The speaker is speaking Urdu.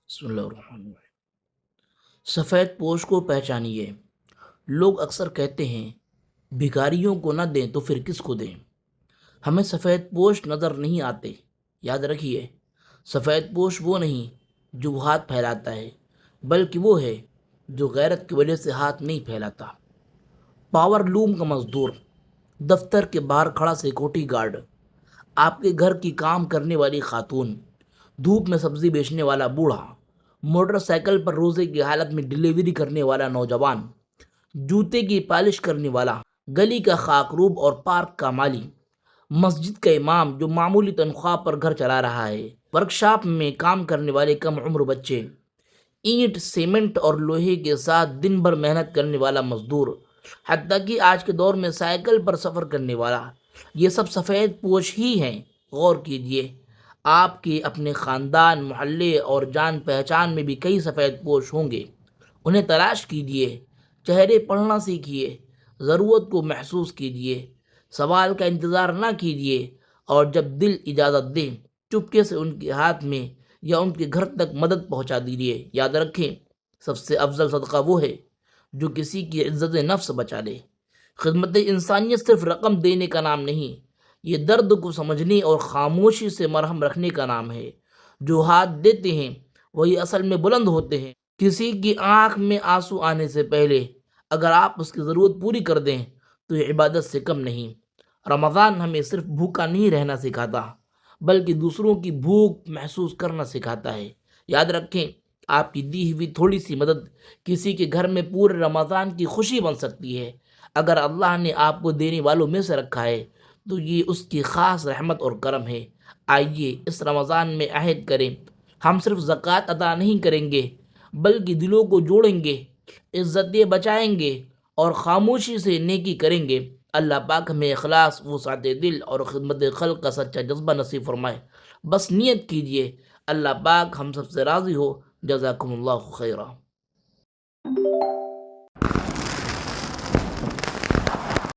بسم اللہ الرحمن الرحیم۔ سفید پوش کو پہچانیے۔ لوگ اکثر کہتے ہیں بھکاریوں کو نہ دیں تو پھر کس کو دیں؟ ہمیں سفید پوش نظر نہیں آتے۔ یاد رکھیے، سفید پوش وہ نہیں جو ہاتھ پھیلاتا ہے، بلکہ وہ ہے جو غیرت کی وجہ سے ہاتھ نہیں پھیلاتا۔ پاور لوم کا مزدور، دفتر کے باہر کھڑا سیکورٹی گارڈ، آپ کے گھر کی کام کرنے والی خاتون، دھوپ میں سبزی بیچنے والا بوڑھا، موٹر سائیکل پر روزے کی حالت میں ڈلیوری کرنے والا نوجوان، جوتے کی پالش کرنے والا، گلی کا خاکروب اور پارک کا مالی، مسجد کا امام جو معمولی تنخواہ پر گھر چلا رہا ہے، ورکشاپ میں کام کرنے والے کم عمر بچے، اینٹ سیمنٹ اور لوہے کے ساتھ دن بھر محنت کرنے والا مزدور، حتیٰ کہ آج کے دور میں سائیکل پر سفر کرنے والا، یہ سب سفید پوش ہی ہیں۔ غور کیجئے، آپ کے اپنے خاندان، محلے اور جان پہچان میں بھی کئی سفید پوش ہوں گے۔ انہیں تلاش کیجئے، چہرے پڑھنا سیکھیے، ضرورت کو محسوس کیجئے، سوال کا انتظار نہ کیجئے، اور جب دل اجازت دے چپکے سے ان کے ہاتھ میں یا ان کے گھر تک مدد پہنچا دیجیے۔ یاد رکھیں، سب سے افضل صدقہ وہ ہے جو کسی کی عزت نفس بچا لے۔ خدمت انسانیت صرف رقم دینے کا نام نہیں، یہ درد کو سمجھنے اور خاموشی سے مرہم رکھنے کا نام ہے۔ جو ہاتھ دیتے ہیں وہی اصل میں بلند ہوتے ہیں۔ کسی کی آنکھ میں آنسو آنے سے پہلے اگر آپ اس کی ضرورت پوری کر دیں تو یہ عبادت سے کم نہیں۔ رمضان ہمیں صرف بھوکا نہیں رہنا سکھاتا، بلکہ دوسروں کی بھوک محسوس کرنا سکھاتا ہے۔ یاد رکھیں، آپ کی دی ہوئی تھوڑی سی مدد کسی کے گھر میں پورے رمضان کی خوشی بن سکتی ہے۔ اگر اللہ نے آپ کو دینے والوں میں سے رکھا ہے تو یہ اس کی خاص رحمت اور کرم ہے۔ آئیے اس رمضان میں عہد کریں، ہم صرف زکوٰۃ ادا نہیں کریں گے بلکہ دلوں کو جوڑیں گے، عزتیں بچائیں گے اور خاموشی سے نیکی کریں گے۔ اللہ پاک ہمیں اخلاص، وسعت دل اور خدمت خلق کا سچا جذبہ نصیب فرمائے۔ بس نیت کیجئے، اللہ پاک ہم سب سے راضی ہو۔ جزاکم اللہ خیرہ۔